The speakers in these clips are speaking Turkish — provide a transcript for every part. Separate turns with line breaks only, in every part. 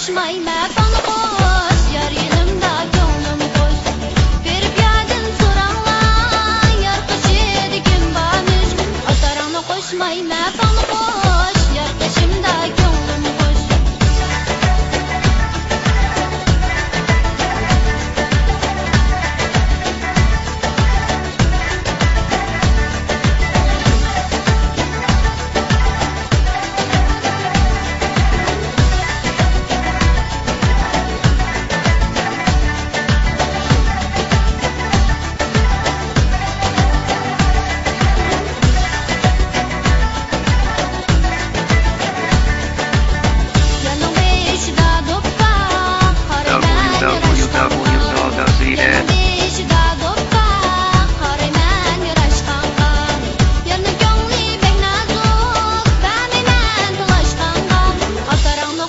koşmayma bana koş, yar yanımda gönlüm koş. Verip yadın soranlar, yar kaçıydı kim varmış. Atarana koşmayma bana koş, yar kaşımda gönlüm koş.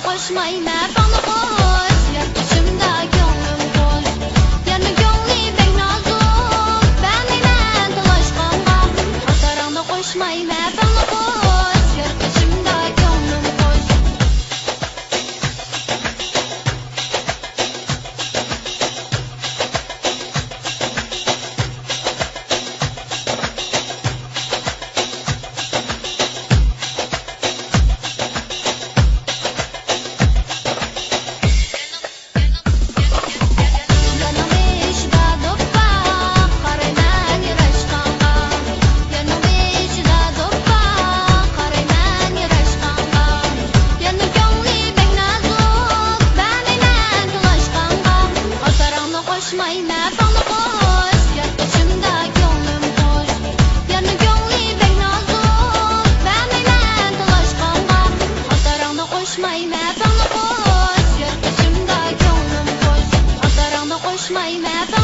Koşmayma bana koş, yar kaşımda gönlüm koş. Yanı gönlü pek nazuk, ben ile dolaşkanğa. Atarana koşmayma bana koş, yar kaşımda gönlüm koş. Koşmayma bana koş, yar kaşımda gönlüm koş. Yanı gönlü pek nazuk, ben ile dolaşkanğa. Atarana koşmayma bana koş, yar kaşımda gönlüm koş. Atarana koşmayma